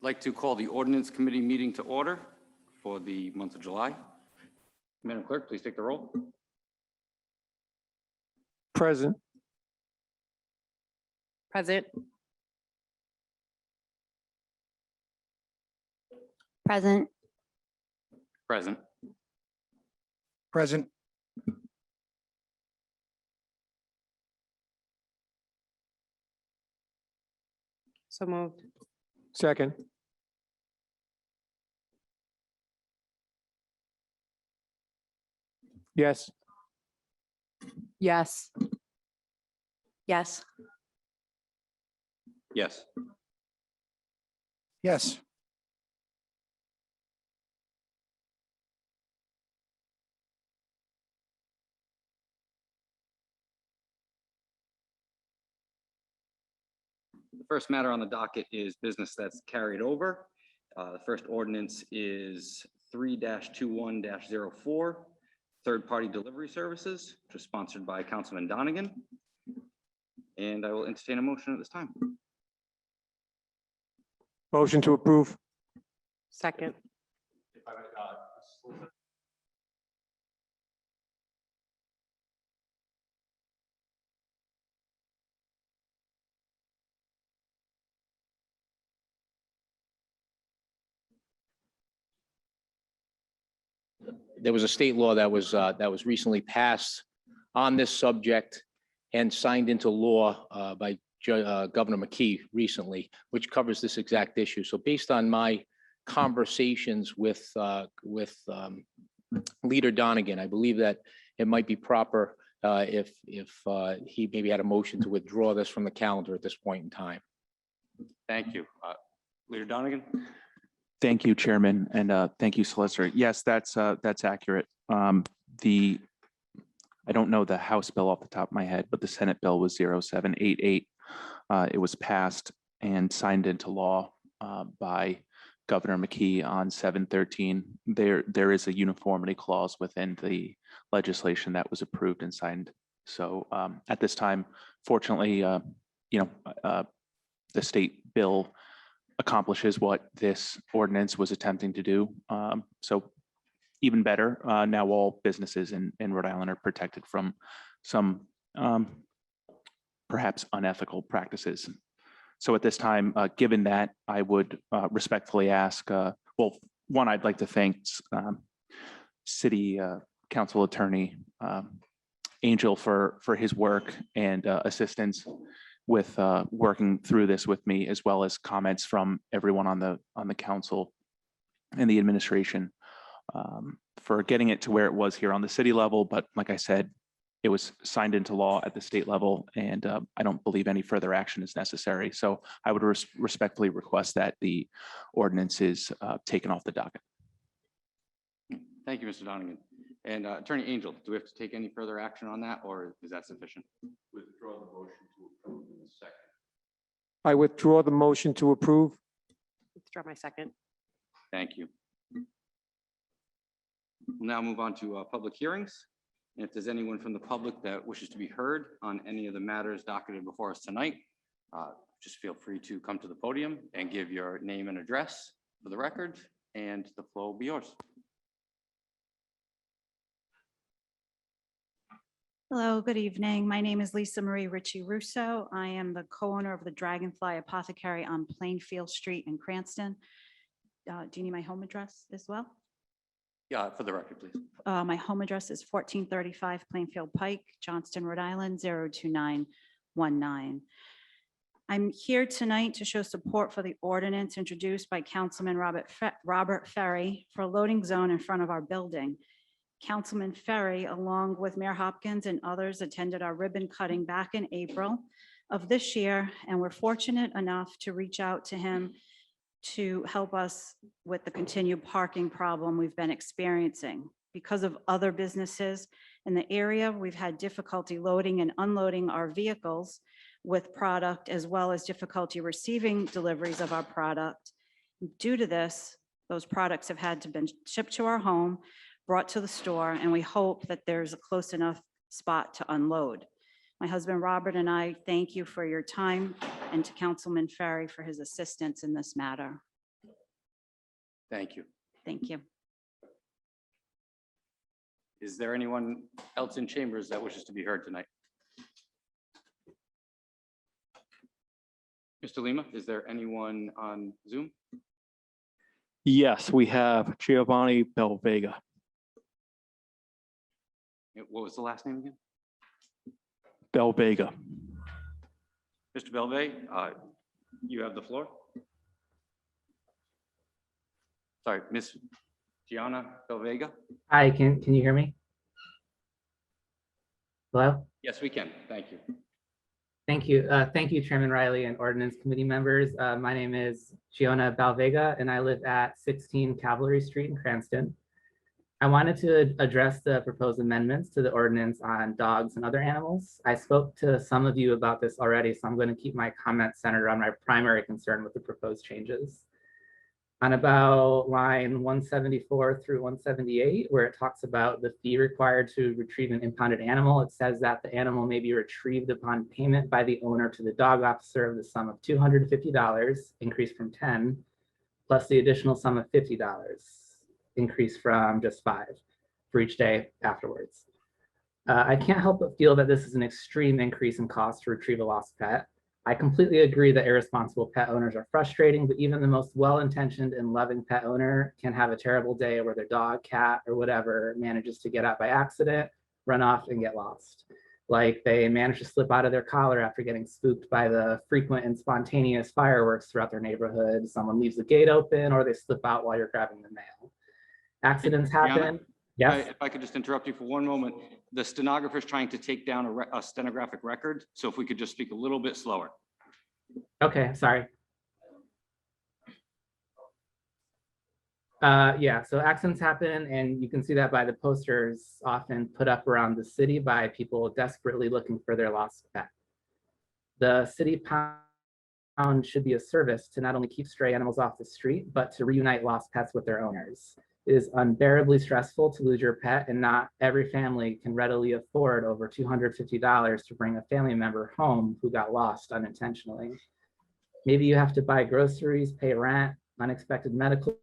like to call the Ordinance Committee meeting to order for the month of July. Madam Clerk, please take the roll. Present. Present. Present. Present. Present. So moved. Second. Yes. Yes. Yes. Yes. Yes. The first matter on the docket is business that's carried over. The first ordinance is 3-21-04, third-party delivery services, which is sponsored by Councilman Donegan. And I will entertain a motion at this time. Motion to approve. Second. There was a state law that was recently passed on this subject and signed into law by Governor McKee recently, which covers this exact issue. So based on my conversations with Leader Donegan, I believe that it might be proper if he maybe had a motion to withdraw this from the calendar at this point in time. Thank you. Leader Donegan? Thank you, Chairman, and thank you, Solicitor. Yes, that's accurate. I don't know the House bill off the top of my head, but the Senate bill was 0788. It was passed and signed into law by Governor McKee on 7/13. There is a uniformity clause within the legislation that was approved and signed. So at this time, fortunately, the state bill accomplishes what this ordinance was attempting to do. So even better, now all businesses in Rhode Island are protected from some perhaps unethical practices. So at this time, given that, I would respectfully ask, well, one, I'd like to thank City Council Attorney Angel for his work and assistance with working through this with me, as well as comments from everyone on the council and the administration for getting it to where it was here on the city level. But like I said, it was signed into law at the state level, and I don't believe any further action is necessary. So I would respectfully request that the ordinance is taken off the docket. Thank you, Mr. Donegan. And Attorney Angel, do we have to take any further action on that, or is that sufficient? Withdraw the motion to approve in a second. I withdraw the motion to approve. Withdraw my second. Thank you. We'll now move on to public hearings. And if there's anyone from the public that wishes to be heard on any of the matters docketed before us tonight, just feel free to come to the podium and give your name and address for the record, and the floor will be yours. Hello, good evening. My name is Lisa Marie Ritchie Russo. I am the co-owner of the Dragonfly Apothecary on Plainfield Street in Cranston. Do you need my home address as well? Yeah, for the record, please. My home address is 1435 Plainfield Pike, Johnston, Rhode Island, 02919. I'm here tonight to show support for the ordinance introduced by Councilman Robert Ferry for a loading zone in front of our building. Councilman Ferry, along with Mayor Hopkins and others, attended our ribbon cutting back in April of this year, and we're fortunate enough to reach out to him to help us with the continued parking problem we've been experiencing. Because of other businesses in the area, we've had difficulty loading and unloading our vehicles with product, as well as difficulty receiving deliveries of our product. Due to this, those products have had to be shipped to our home, brought to the store, and we hope that there's a close enough spot to unload. My husband Robert and I thank you for your time, and to Councilman Ferry for his assistance in this matter. Thank you. Thank you. Is there anyone else in chambers that wishes to be heard tonight? Mr. Lima, is there anyone on Zoom? Yes, we have Giovanni Belvega. What was the last name again? Belvega. Mr. Belvey, you have the floor. Sorry, Miss Gianna Belvega? Hi, can you hear me? Hello? Yes, we can. Thank you. Thank you. Thank you, Chairman Riley and Ordinance Committee members. My name is Gianna Balvega, and I live at 16 Cavalry Street in Cranston. I wanted to address the proposed amendments to the ordinance on dogs and other animals. I spoke to some of you about this already, so I'm going to keep my comments centered on my primary concern with the proposed changes. On about line 174 through 178, where it talks about the fee required to retrieve an impounded animal, it says that the animal may be retrieved upon payment by the owner to the dog officer of the sum of $250, increased from 10, plus the additional sum of $50, increased from just 5 for each day afterwards. I can't help but feel that this is an extreme increase in cost to retrieve a lost pet. I completely agree that irresponsible pet owners are frustrating, but even the most well-intentioned and loving pet owner can have a terrible day where their dog, cat, or whatever manages to get out by accident, run off, and get lost. Like they manage to slip out of their collar after getting spooked by the frequent and spontaneous fireworks throughout their neighborhood. Someone leaves the gate open, or they slip out while you're grabbing the mail. Accidents happen. Yes. If I could just interrupt you for one moment. The stenographer is trying to take down a stenographic record. So if we could just speak a little bit slower. Okay, sorry. Yeah, so accidents happen, and you can see that by the posters often put up around the city by people desperately looking for their lost pet. The city pound should be a service to not only keep stray animals off the street, but to reunite lost pets with their owners. It is unbearably stressful to lose your pet, and not every family can readily afford over $250 to bring a family member home who got lost unintentionally. Maybe you have to buy groceries, pay rent, unexpected medical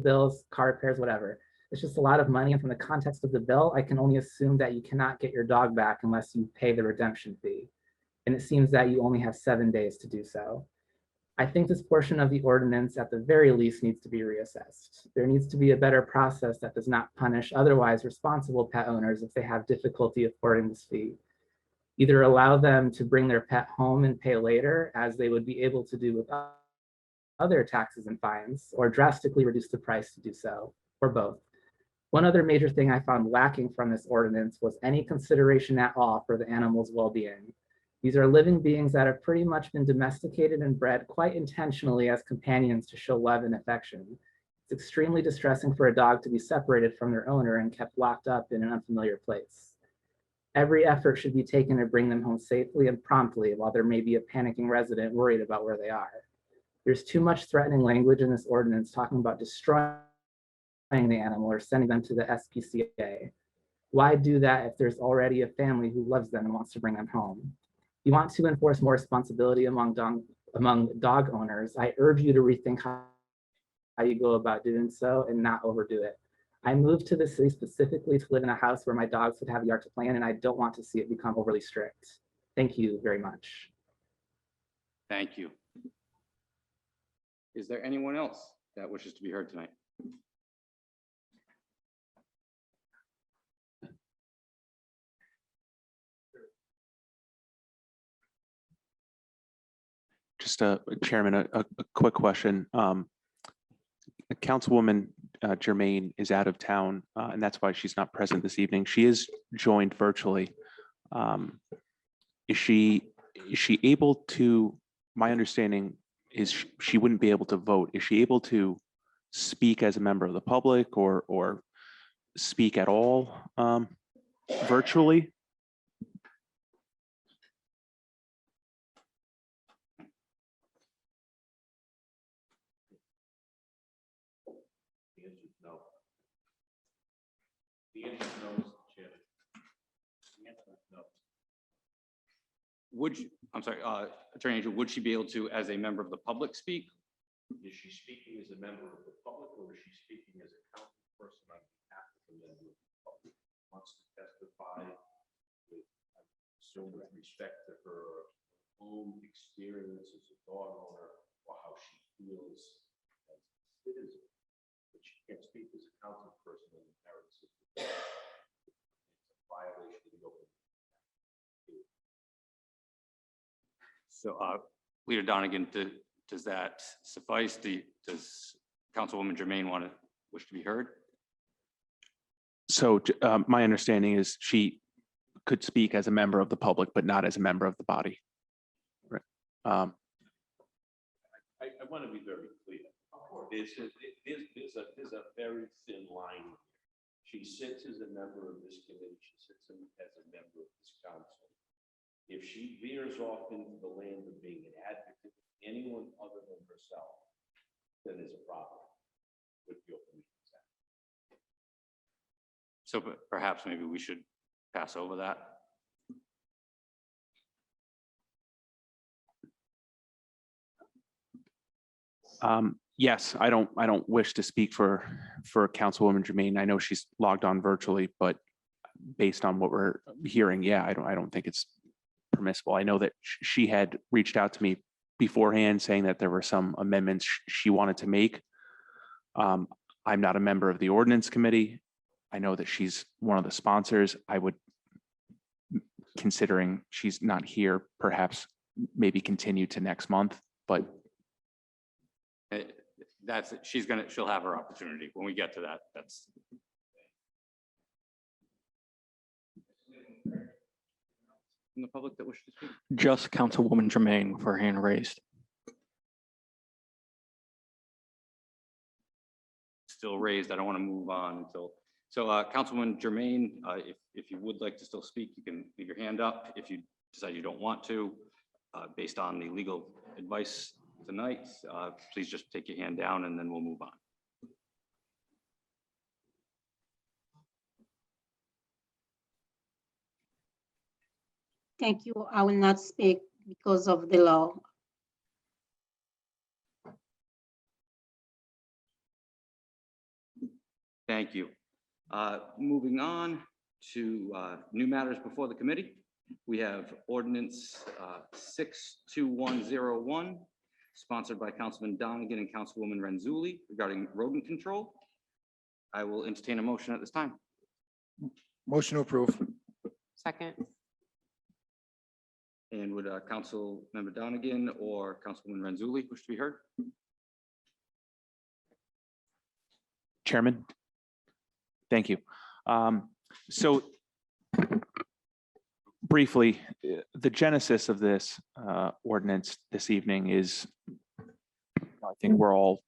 bills, car repairs, whatever. It's just a lot of money, and from the context of the bill, I can only assume that you cannot get your dog back unless you pay the redemption fee. And it seems that you only have 7 days to do so. I think this portion of the ordinance at the very least needs to be reassessed. There needs to be a better process that does not punish otherwise responsible pet owners if they have difficulty affording this fee. Either allow them to bring their pet home and pay later, as they would be able to do with other taxes and fines, or drastically reduce the price to do so, or both. One other major thing I found lacking from this ordinance was any consideration at all for the animal's well-being. These are living beings that have pretty much been domesticated and bred quite intentionally as companions to show love and affection. It's extremely distressing for a dog to be separated from their owner and kept locked up in an unfamiliar place. Every effort should be taken to bring them home safely and promptly, while there may be a panicking resident worried about where they are. There's too much threatening language in this ordinance talking about destroying the animal or sending them to the SPCA. Why do that if there's already a family who loves them and wants to bring them home? You want to enforce more responsibility among dog owners. I urge you to rethink how you go about doing so and not overdo it. I moved to the city specifically to live in a house where my dogs would have a yard to play in, and I don't want to see it become overly strict. Thank you very much. Thank you. Is there anyone else that wishes to be heard tonight? Just Chairman, a quick question. Councilwoman Germain is out of town, and that's why she's not present this evening. She is joined virtually. Is she able to, my understanding is she wouldn't be able to vote. Is she able to speak as a member of the public or speak at all virtually? Would you, I'm sorry, Attorney Angel, would she be able to, as a member of the public, speak? Is she speaking as a member of the public, or is she speaking as a council person on behalf of the member of the public? Wants to testify with, I assume, with respect to her own experience as a dog owner, or how she feels as a citizen, but she can't speak as a council person in the merits of the it's a violation of the open. So, Leader Donegan, does that suffice? Does Councilwoman Jermaine wish to be heard? So my understanding is she could speak as a member of the public, but not as a member of the body. Right. I want to be very clear. There's a very thin line. She sits as a member of this committee. She sits as a member of this council. If she veers off into the land of being an advocate for anyone other than herself, then there's a problem with the Open Meetings Act. So perhaps maybe we should pass over that. Yes, I don't wish to speak for Councilwoman Jermaine. I know she's logged on virtually, but based on what we're hearing, yeah, I don't think it's permissible. I know that she had reached out to me beforehand saying that there were some amendments she wanted to make. I'm not a member of the ordinance committee. I know that she's one of the sponsors. I would, considering she's not here, perhaps maybe continue to next month, but She'll have her opportunity when we get to that. That's. In the public that wishes to speak? Just Councilwoman Jermaine with her hand raised. Still raised. I don't want to move on until, so Councilwoman Jermaine, if you would like to still speak, you can leave your hand up. If you decide you don't want to, based on the legal advice tonight, please just take your hand down and then we'll move on. Thank you. I will not speak because of the law. Thank you. Moving on to new matters before the committee. We have ordinance 62101, sponsored by Councilman Donegan and Councilwoman Renzulli regarding rodent control. I will entertain a motion at this time. Motion to approve. Second. And would Council Member Donegan or Councilwoman Renzulli wish to be heard? Chairman, thank you. So briefly, the genesis of this ordinance this evening is, I think we're all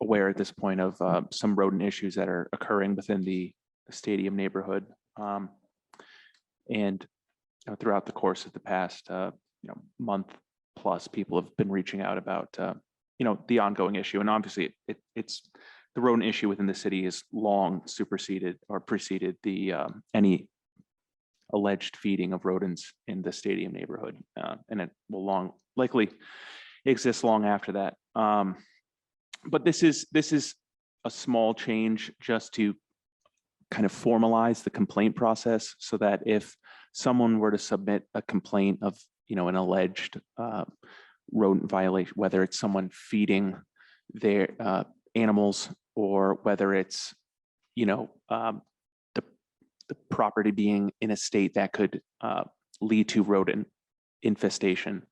aware at this point of some rodent issues that are occurring within the stadium neighborhood. And throughout the course of the past month plus, people have been reaching out about the ongoing issue. And obviously it's the rodent issue within the city is long superseded or preceded the any alleged feeding of rodents in the stadium neighborhood. And it will likely exist long after that. But this is a small change just to kind of formalize the complaint process so that if someone were to submit a complaint of, an alleged rodent violation, whether it's someone feeding their animals or whether it's, the property being in a state that could lead to rodent infestation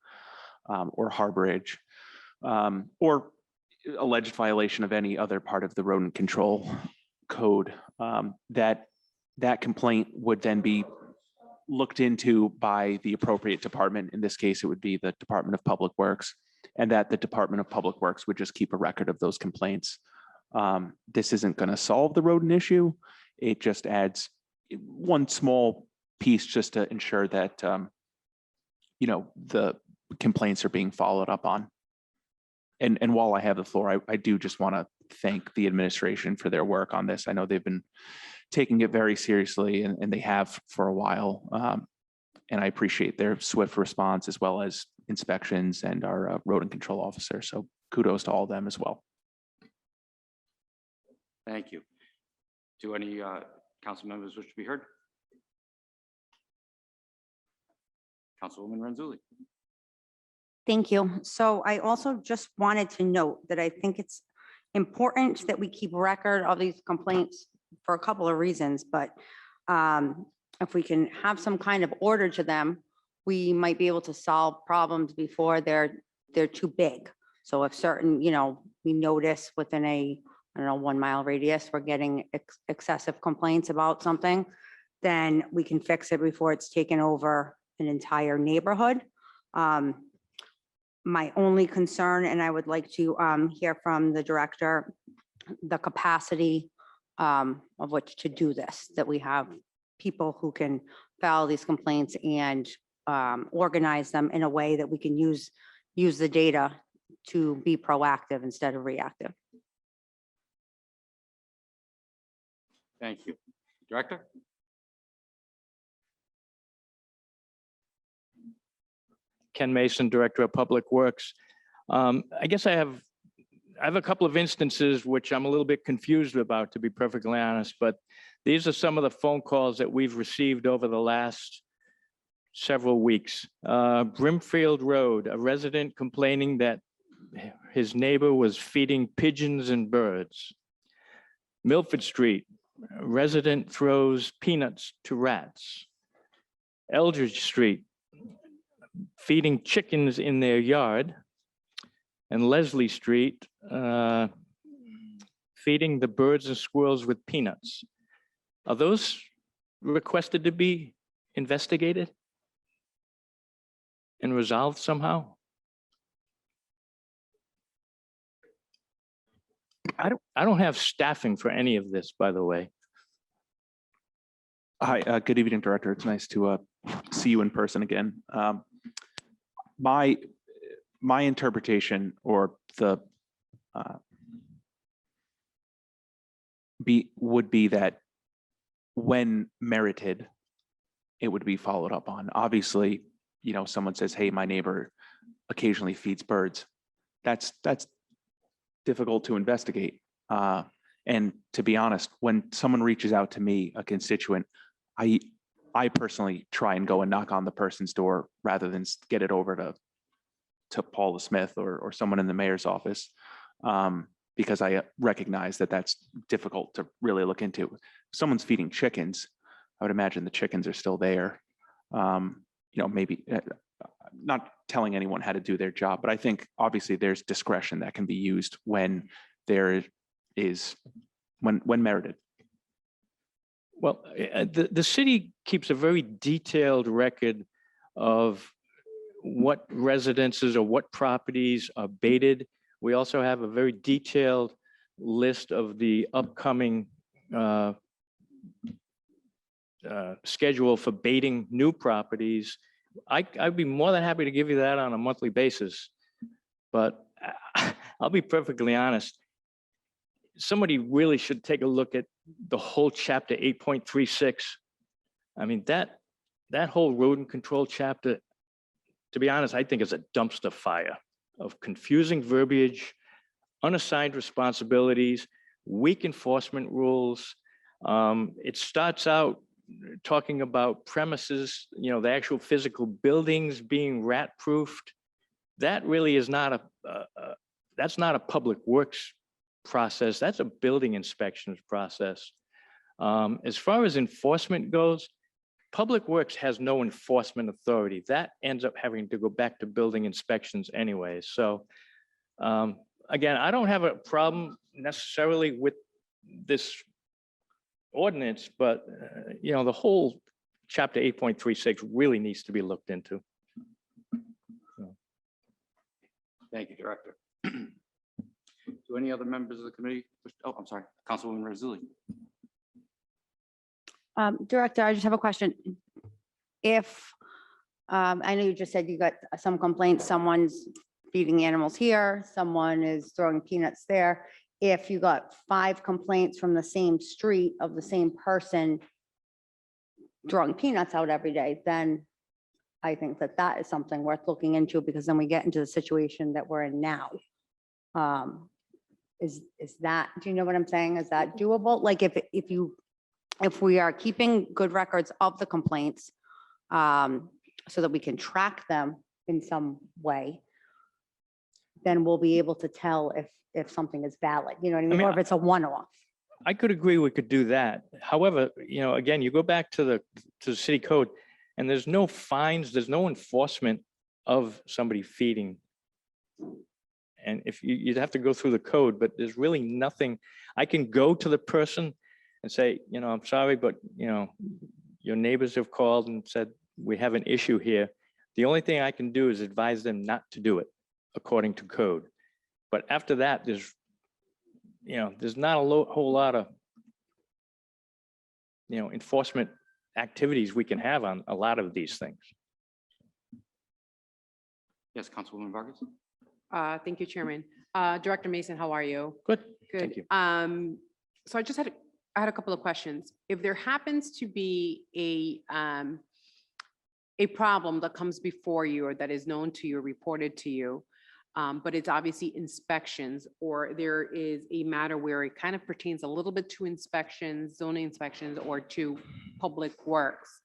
or harborage or alleged violation of any other part of the rodent control code, that complaint would then be looked into by the appropriate department. In this case, it would be the Department of Public Works, and that the Department of Public Works would just keep a record of those complaints. This isn't going to solve the rodent issue. It just adds one small piece just to ensure that, the complaints are being followed up on. And while I have the floor, I do just want to thank the administration for their work on this. I know they've been taking it very seriously, and they have for a while. And I appreciate their swift response as well as inspections and our rodent control officer. So kudos to all of them as well. Thank you. Do any council members wish to be heard? Councilwoman Renzulli. Thank you. So I also just wanted to note that I think it's important that we keep record of these complaints for a couple of reasons, but if we can have some kind of order to them, we might be able to solve problems before they're too big. So if certain, we notice within a, I don't know, 1 mile radius, we're getting excessive complaints about something, then we can fix it before it's taken over an entire neighborhood. My only concern, and I would like to hear from the director, the capacity of which to do this, that we have people who can file these complaints and organize them in a way that we can use the data to be proactive instead of reactive. Thank you. Director? Ken Mason, Director of Public Works. I guess I have a couple of instances which I'm a little bit confused about, to be perfectly honest, but these are some of the phone calls that we've received over the last several weeks. Brimfield Road, a resident complaining that his neighbor was feeding pigeons and birds. Milford Street, a resident throws peanuts to rats. Eldridge Street, feeding chickens in their yard. And Leslie Street, feeding the birds and squirrels with peanuts. Are those requested to be investigated and resolved somehow? I don't have staffing for any of this, by the way. Hi, good evening, Director. It's nice to see you in person again. My interpretation, or the would be that when merited, it would be followed up on. Obviously, someone says, "Hey, my neighbor occasionally feeds birds." That's difficult to investigate. And to be honest, when someone reaches out to me, a constituent, I personally try and go and knock on the person's door rather than get it over to Paula Smith or someone in the mayor's office, because I recognize that that's difficult to really look into. If someone's feeding chickens, I would imagine the chickens are still there. Maybe not telling anyone how to do their job, but I think obviously there's discretion that can be used when there is, when merited. Well, the city keeps a very detailed record of what residences or what properties are baited. We also have a very detailed list of the upcoming schedule for baiting new properties. I'd be more than happy to give you that on a monthly basis, but I'll be perfectly honest. Somebody really should take a look at the whole chapter 8.36. I mean, that whole rodent control chapter, to be honest, I think is a dumpster fire of confusing verbiage, unassigned responsibilities, weak enforcement rules. It starts out talking about premises, the actual physical buildings being rat-proofed. That really is not that's not a public works process. That's a building inspections process. As far as enforcement goes, Public Works has no enforcement authority. That ends up having to go back to building inspections anyway. So again, I don't have a problem necessarily with this ordinance, but the whole chapter 8.36 really needs to be looked into. Thank you, Director. Do any other members of the committee? Oh, I'm sorry, Councilwoman Renzulli. Director, I just have a question. If, I know you just said you got some complaints, someone's feeding animals here, someone is throwing peanuts there. If you got 5 complaints from the same street of the same person throwing peanuts out every day, then I think that is something worth looking into, because then we get into the situation that we're in now. Is that, do you know what I'm saying? Is that doable? Like if we are keeping good records of the complaints, so that we can track them in some way, then we'll be able to tell if something is valid, you know what I mean? mean, Or if it's a one-off. I could agree we could do that. However, again, you go back to the city code and there's no fines, there's no enforcement of somebody feeding. And if you'd have to go through the code, but there's really nothing. I can go to the person and say, I'm sorry, but your neighbors have called and said, we have an issue here. The only thing I can do is advise them not to do it according to code. But after that, there's not a whole lot of, enforcement activities we can have on a lot of these things. Yes, Councilwoman Vargas? Thank you, Chairman. Director Mason, how are you? Good. Good. Thank you. So I had a couple of questions. If there happens to be a problem that comes before you or that is known to you, or reported to you, but it's obviously inspections, or there is a matter where it kind of pertains a little bit to inspections, zoning inspections, or to public works,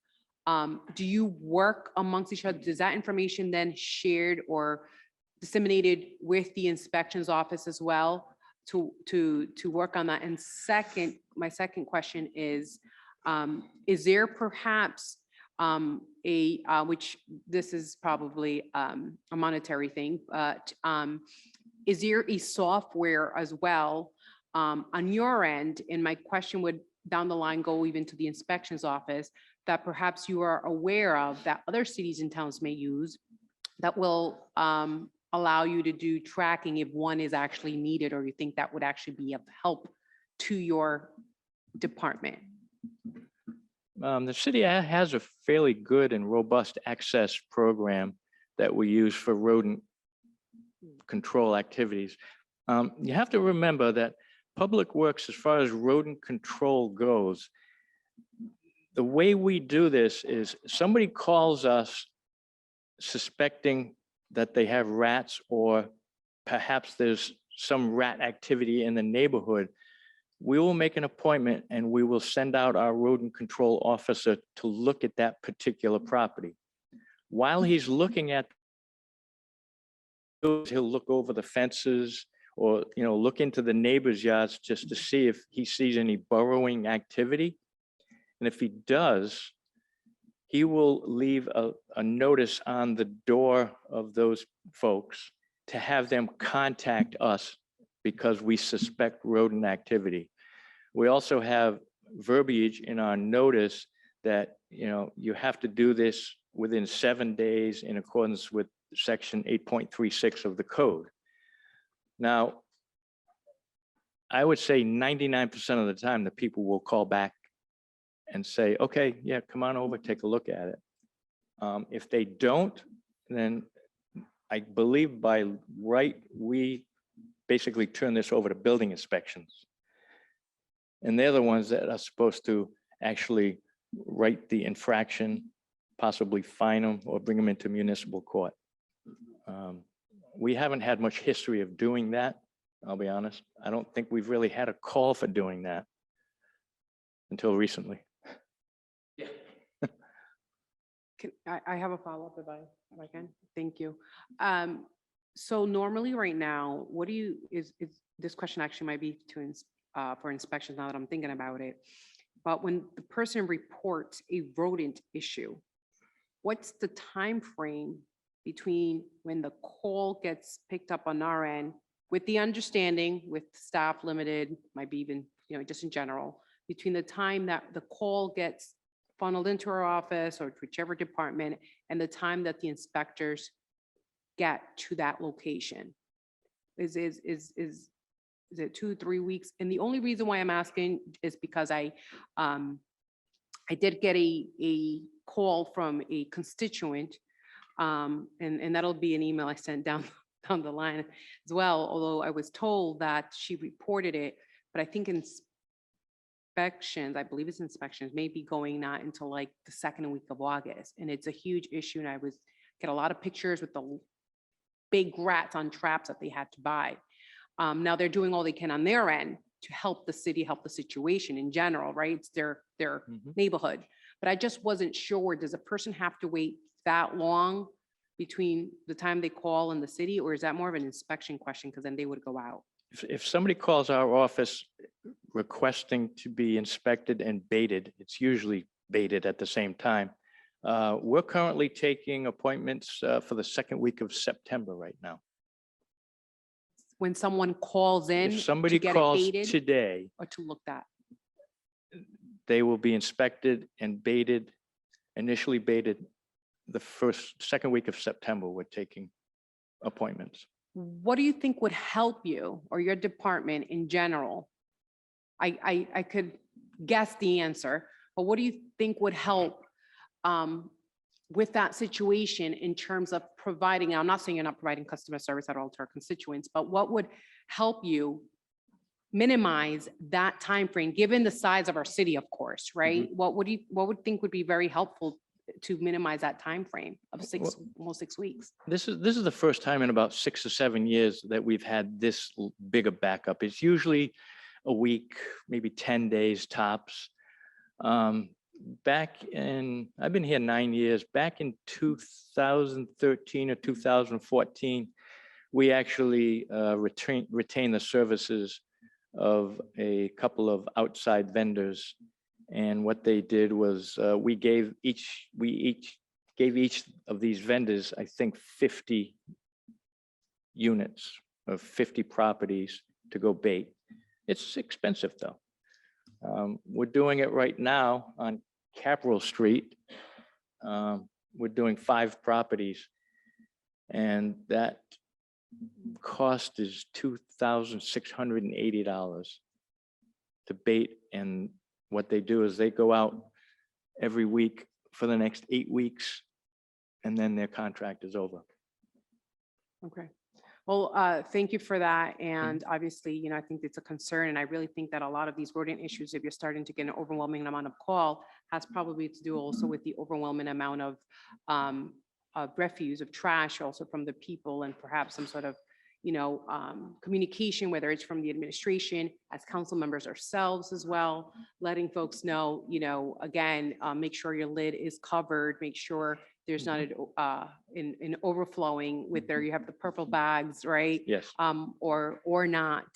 do you work amongst each other? Is that information then shared or disseminated with the inspections office as well to work on that? And my second question is there perhaps which this is probably a monetary thing, but is there a software as well on your end? And my question would down the line go even to the inspections office that perhaps you are aware of that other cities and towns may use that will allow you to do tracking if one is actually needed, or you think that would actually be of help to your department? The city has a fairly good and robust access program that we use for rodent control activities. You have to remember that public works, as far as rodent control goes, the way we do this is somebody calls us suspecting that they have rats, or perhaps there's some rat activity in the neighborhood. We will make an appointment and we will send out our rodent control officer to look at that particular property. While he's looking at, he'll look over the fences or, look into the neighbor's yards just to see if he sees any burrowing activity. And if he does, he will leave a notice on the door of those folks to have them contact us because we suspect rodent activity. We also have verbiage in our notice that, you have to do this within 7 days in accordance with section 8.36 of the code. Now, I would say 99% of the time, the people will call back and say, okay, yeah, come on over, take a look at it. If they don't, then I believe by right, we basically turn this over to building inspections. And they're the ones that are supposed to actually write the infraction, possibly fine them or bring them into municipal court. We haven't had much history of doing that, I'll be honest. I don't think we've really had a call for doing that until recently. I have a follow-up if I can. Thank you. So normally right now, what do you, is this question actually might be for inspections now that I'm thinking about it. But when the person reports a rodent issue, what's the time frame between when the call gets picked up on our end, with the understanding with staff limited, might be even, just in general, between the time that the call gets funneled into our office or whichever department and the time that the inspectors get to that location? Is it 2-3 weeks? And the only reason why I'm asking is because I did get a call from a constituent, and that'll be an email I sent down the line as well, although I was told that she reported it, but I think inspections, I believe it's inspections, may be going not until like the second week of August. And it's a huge issue. And I get a lot of pictures with the big rats on traps that they had to buy. Now they're doing all they can on their end to help the city, help the situation in general, right? It's their Mhm. neighborhood. But I just wasn't sure, does a person have to wait that long between the time they call in the city, or is that more of an inspection question? Because then they would go out. If somebody calls our office requesting to be inspected and baited, it's usually baited at the same time. We're currently taking appointments for the second week of September right now. When someone calls in If to somebody get it calls baited today, or to look at. they will be inspected and baited, initially baited the second week of September. We're taking appointments. What do you think would help you or your department in general? I could guess the answer, but what do you think would help with that situation in terms of providing, I'm not saying you're not providing customer service at all to our constituents, but what would help you minimize that time frame, given the size of our city, of course, right? What would think would be very helpful to minimize that time frame of almost 6 weeks? This is the first time in about 6 or 7 years that we've had this big a backup. It's usually a week, maybe 10 days tops. I've been here 9 years. Back in 2013 or 2014, we actually retained the services of a couple of outside vendors. And what they did was we each gave each of these vendors, I think, 50 units of 50 properties to go bait. It's expensive though. We're doing it right now on Capitol Street. We're doing 5 properties, and that cost is $2,680 to bait. And what they do is they go out every week for the next 8 weeks, and then their contract is over. Okay. Well, thank you for that. And obviously, I think it's a concern. And I really think that a lot of these rodent issues, if you're starting to get an overwhelming amount of call, has probably to do also with the overwhelming amount of refuse, of trash also from the people, and perhaps some sort of, communication, whether it's from the administration, as council members ourselves as well, letting folks know, again, make sure your lid is covered, make sure there's not an overflowing with there. You have the purple bags, right? Yes. Or not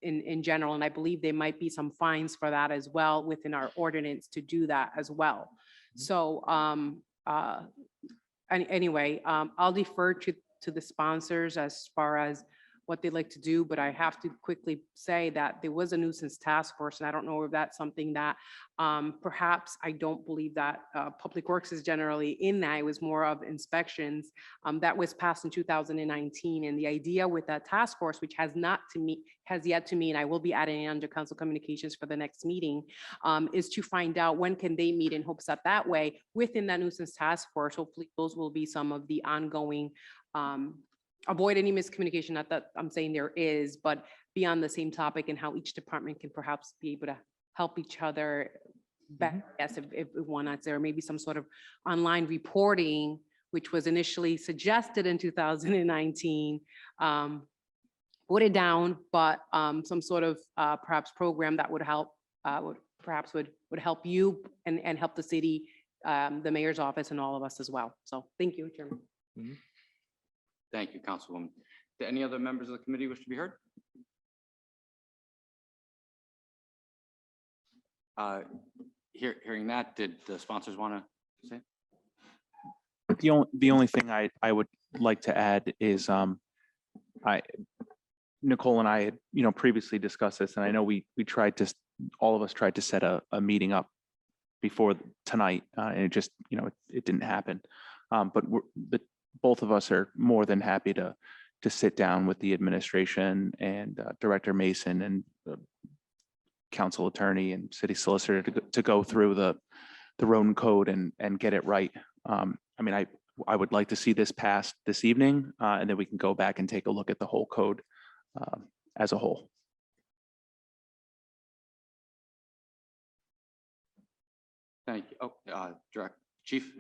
in general. And I believe there might be some fines for that as well within our ordinance to do that as well. So anyway, I'll defer to the sponsors as far as what they'd like to do, but I have to quickly say that there was a nuisance task force, and I don't know if that's something that perhaps, I don't believe that Public Works is generally in that. It was more of inspections that was passed in 2019. And the idea with that task force, which has yet to meet, and I will be adding it under council communications for the next meeting, is to find out when can they meet, in hopes that way within that nuisance task force, hopefully those will be some of the ongoing avoid any miscommunication, not that I'm saying there is, but be on the same topic, and how each department can perhaps be able to help each other better. Yes, if one not there, maybe some sort of online reporting, which was initially suggested in 2019, put it down, but some sort of perhaps program that would help, would help you and help the city, the mayor's office, and all of us as well. So thank you, Chairman. Thank you, Councilwoman. Do any other members of the committee wish to be heard? Hearing that, did the sponsors want to say? The only thing I would like to add is Nicole and I had, previously discussed this, and I know all of us tried to set a meeting up before tonight, and it just, it didn't happen. But both of us are more than happy to sit down with the administration and Director Mason and council attorney and city solicitor to go through the rodent code and get it right. I would like to see this passed this evening, and then we can go back and take a look at the whole code as a whole. Thank you. Oh, Direct Chief.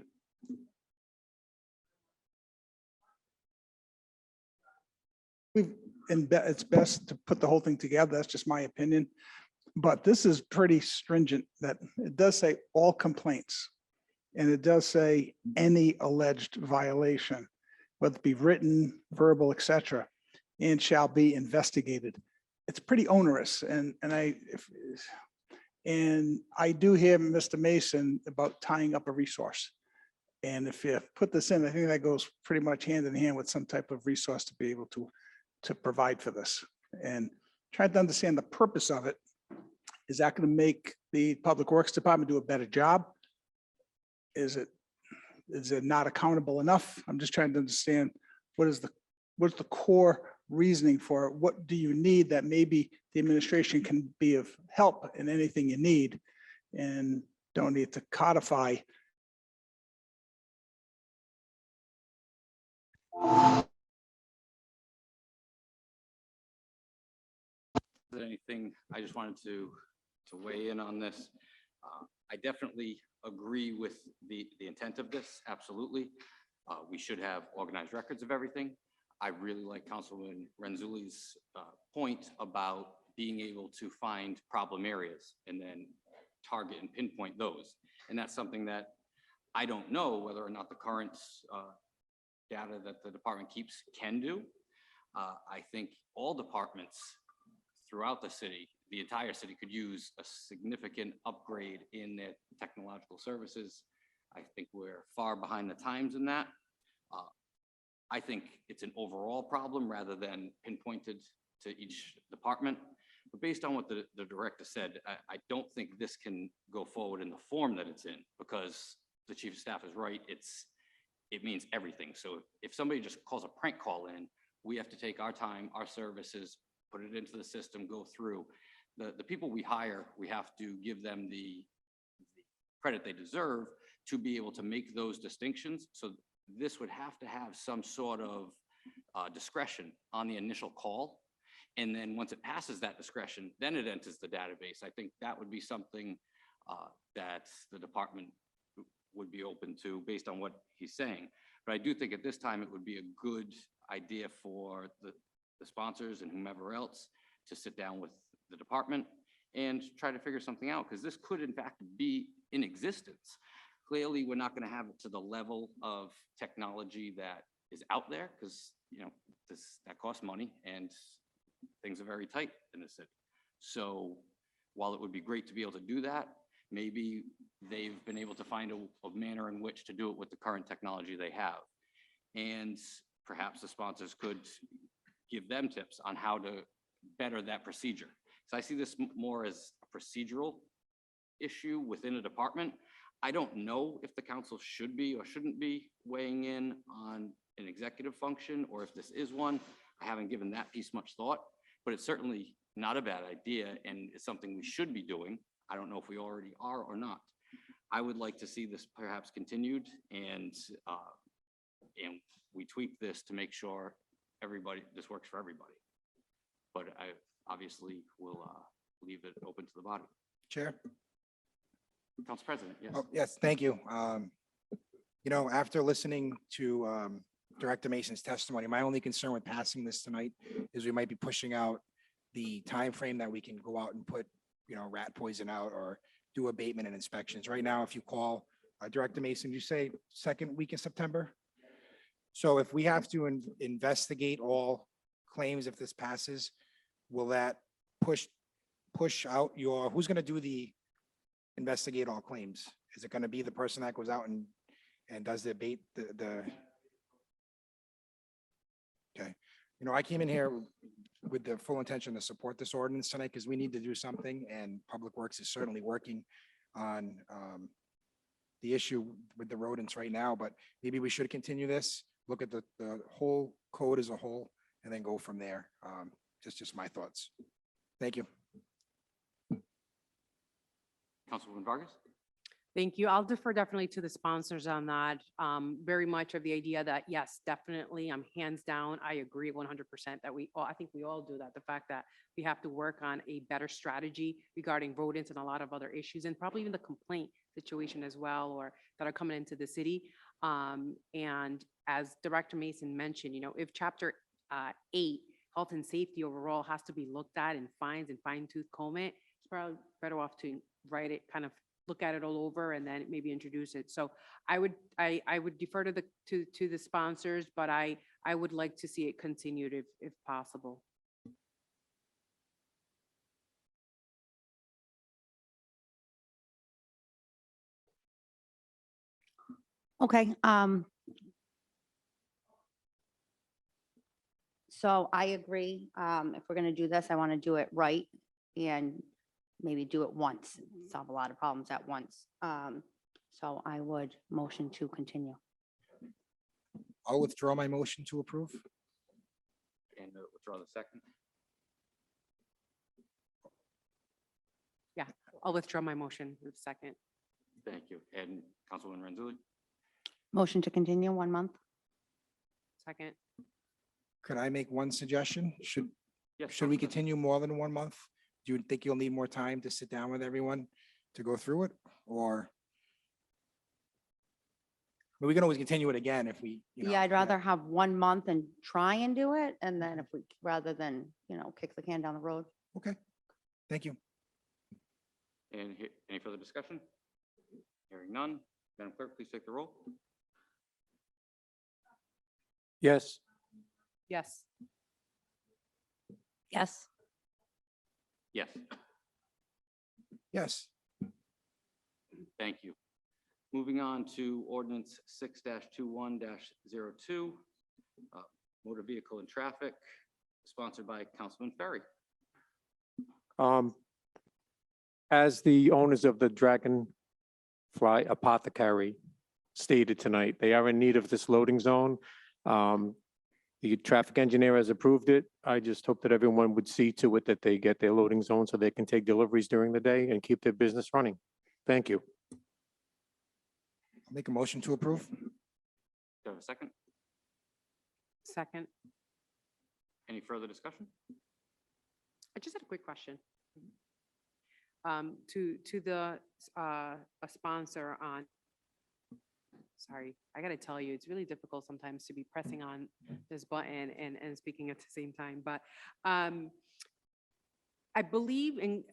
it's best to put the whole thing together. That's just my opinion. But this is pretty stringent that it does say all complaints. And it does say any alleged violation, whether it be written, verbal, et cetera, and shall be investigated. It's pretty onerous and I do hear Mr. Mason about tying up a resource. And if you put this in, I think that goes pretty much hand in hand with some type of resource to be able to provide for this. And trying to understand the purpose of it. Is that going to make the Public Works Department do a better job? Is it not accountable enough? I'm just trying to understand what's the core reasoning for it? What do you need that maybe the administration can be of help in anything you need and don't need to codify. Anything, I just wanted to weigh in on this. I definitely agree with the intent of this, absolutely. We should have organized records of everything. I really like Councilman Renzulli's point about being able to find problem areas and then target and pinpoint those. And that's something that I don't know whether or not the current data that the department keeps can do. I think all departments throughout the city, the entire city, could use a significant upgrade in their technological services. I think we're far behind the times in that. I think it's an overall problem rather than pinpointed to each department. But based on what the director said, I don't think this can go forward in the form that it's in, because the chief of staff is right. It means everything. So if somebody just calls a prank call in, we have to take our time, our services, put it into the system, go through. The people we hire, we have to give them the credit they deserve to be able to make those distinctions. So this would have to have some sort of discretion on the initial call. And then once it passes that discretion, then it enters the database. I think that would be something that the department would be open to based on what he's saying. But I do think at this time, it would be a good idea for the sponsors and whomever else to sit down with the department and try to figure something out, because this could in fact be in existence. Clearly, we're not going to have it to the level of technology that is out there, because that costs money and things are very tight in the city. So while it would be great to be able to do that, maybe they've been able to find a manner in which to do it with the current technology they have. And perhaps the sponsors could give them tips on how to better that procedure. So I see this more as a procedural issue within a department. I don't know if the council should be or shouldn't be weighing in on an executive function, or if this is one. I haven't given that piece much thought, but it's certainly not a bad idea, and it's something we should be doing. I don't know if we already are or not. I would like to see this perhaps continued, and we tweak this to make sure this works for everybody. But I obviously will leave it open to the body. Chair? Council President, yes. Oh, yes, thank you. After listening to Director Mason's testimony, my only concern with passing this tonight is we might be pushing out the time frame that we can go out and put, rat poison out or do abatement and inspections. Right now, if you call Director Mason, you say second week in September? So if we have to investigate all claims, if this passes, will that push out who's going to do the investigate all claims? Is it going to be the person that goes out and does the abate the? Okay. I came in here with the full intention to support this ordinance tonight because we need to do something, and Public Works is certainly working on the issue with the rodents right now, but maybe we should continue this, look at the whole code as a whole, and then go from there. Just my thoughts. Thank you. Councilwoman Vargas? Thank you. I'll defer definitely to the sponsors on that. Very much of the idea that, yes, definitely, I'm hands down. I agree 100% that I think we all do that. The fact that we have to work on a better strategy regarding rodents and a lot of other issues, and probably even the complaint situation as well, or that are coming into the city. And as Director Mason mentioned, if Chapter 8 health and safety overall has to be looked at and fines and fine tooth comb it, it's probably better off to write it, kind of look at it all over and then maybe introduce it. So I would defer to the sponsors, but I would like to see it continued if possible. Okay, so I agree. If we're gonna do this, I want to do it right and maybe do it once, solve a lot of problems at once. So I would motion to continue. I'll withdraw my motion to approve. And withdraw the second. I'll withdraw my motion in a second. Thank you. And Councilwoman Renzulli? Motion to continue 1 month. Second. Could I make one suggestion? Should Yes. we Councilman. continue more than 1 month? Do you think you'll need more time to sit down with everyone to go through it, or? But we can always continue it again if we, you know. Yeah, I'd rather have 1 month and try and do it, and then if we, rather than, kick the can down the road. Okay, thank you. And any further discussion? Hearing none. Madam Clerk, please take the roll. Yes. Yes. Yes. Yes. Yes, Thank you. Moving on to ordinance 6-21-02, motor vehicle and traffic, sponsored by Councilman Ferry. As the owners of the Dragonfly Apothecary stated tonight, they are in need of this loading zone. The traffic engineer has approved it. I just hope that everyone would see to it that they get their loading zone so they can take deliveries during the day and keep their business running. Thank you. I'll make a motion to approve. Do I have a second? Second. Any further discussion? I just had a quick question. To the a sponsor on, sorry, I gotta tell you, it's really difficult sometimes to be pressing on this button and speaking at the same time, but I believe in,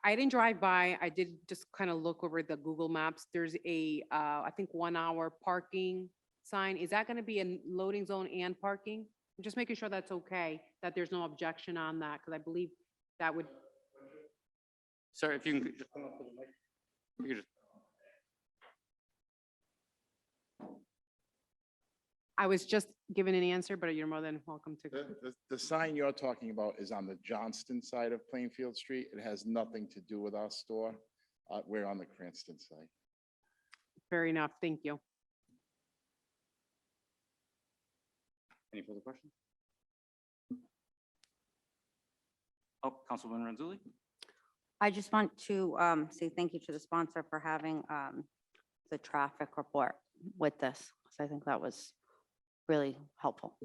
I didn't drive by, I did just kind of look over the Google Maps. There's a, I think 1 hour parking sign. Is that gonna be a loading zone and parking? I'm just making sure that's okay, that there's no objection on that, because I believe that would. Sir, if you can just come up to the mic. You can just. I was just given an answer, but you're more than welcome to. The sign you're talking about is on the Johnston side of Plainfield Street. It has nothing to do with our store. We're on the Cranston side. Fair enough. Thank you. Any further questions? Oh, Councilwoman Renzulli? I just want to say thank you to the sponsor for having the traffic report with this. So I think that was really helpful.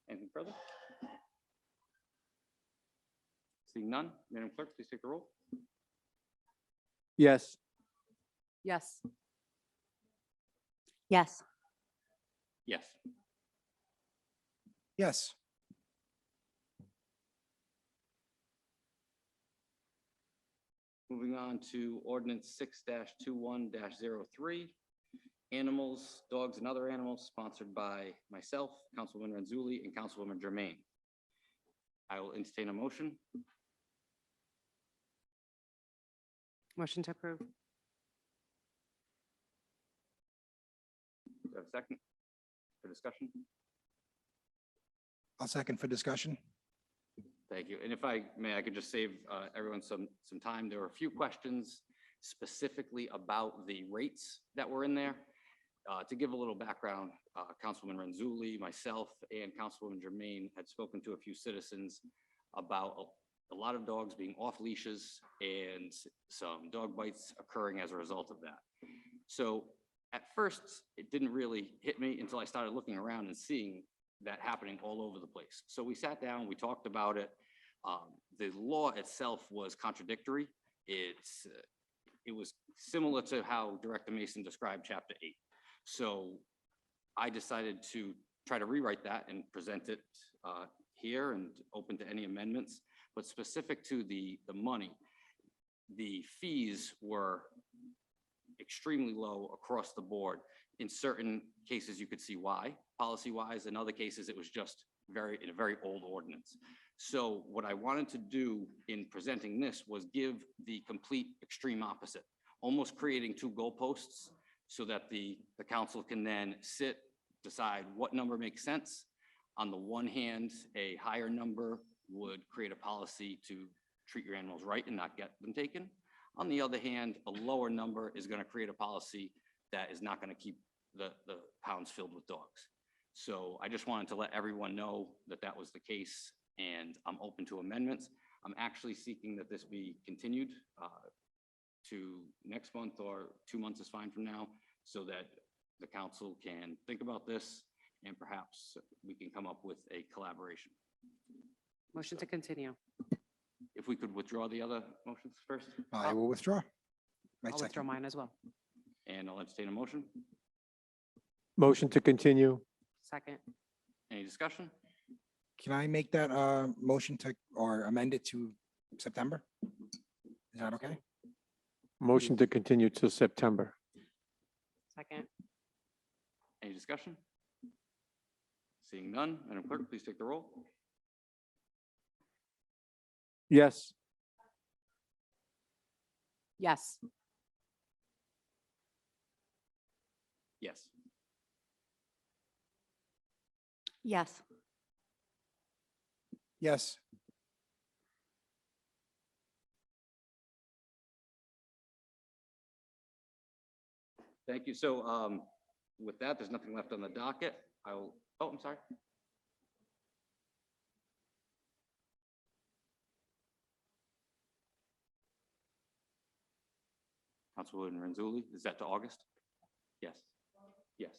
Anything further? Seeing none, Madam Clerk, please take the roll. Yes. Yes. Yes. Yes. Yes, Moving on to ordinance 6-21-03, animals, dogs and other animals, sponsored by myself, Councilwoman Renzulli, and Councilwoman Germain. I will entertain a motion. Motion to approve. Do I have a second for discussion? I'll second for discussion. Thank you. And if I may, I could just save everyone some time. There were a few questions specifically about the rates that were in there. To give a little background, Councilwoman Renzulli, myself, and Councilwoman Germain had spoken to a few citizens about a lot of dogs being off leashes and some dog bites occurring as a result of that. So at first, it didn't really hit me until I started looking around and seeing that happening all over the place. So we sat down, we talked about it. The law itself was contradictory. It was similar to how Director Mason described Chapter 8. So I decided to try to rewrite that and present it here and open to any amendments. But specific to the money, the fees were extremely low across the board. In certain cases, you could see why, policy-wise. In other cases, it was just in a very old ordinance. So what I wanted to do in presenting this was give the complete extreme opposite, almost creating two goalposts so that the council can then sit, decide what number makes sense. On the one hand, a higher number would create a policy to treat your animals right and not get them taken. On the other hand, a lower number is going to create a policy that is not going to keep the pounds filled with dogs. So I just wanted to let everyone know that that was the case, and I'm open to amendments. I'm actually seeking that this be continued to next month, or 2 months is fine from now, so that the council can think about this and perhaps we can come up with a collaboration. Motion to continue. If we could withdraw the other motions first, I will withdraw. My I'll withdraw second. mine as well. and I'll entertain a motion. Motion to continue. Second. Any discussion? Can I make that motion to, or amend it to September? Is that okay? Motion to continue till September. Second. Any discussion? Seeing none, Madam Clerk, please take the roll. Yes. Yes. Yes. Yes. Yes. Thank you. So with that, there's nothing left on the docket. I'm sorry. Councilwoman Renzulli, is that to August? Yes. Yes.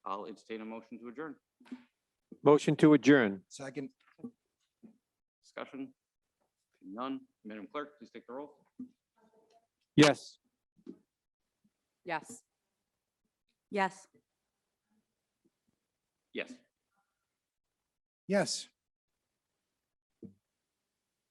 I'll entertain a motion to adjourn. Motion to adjourn. Second. Discussion? None. Madam Clerk, please take the roll. Yes. Yes. Yes. Yes. Yes.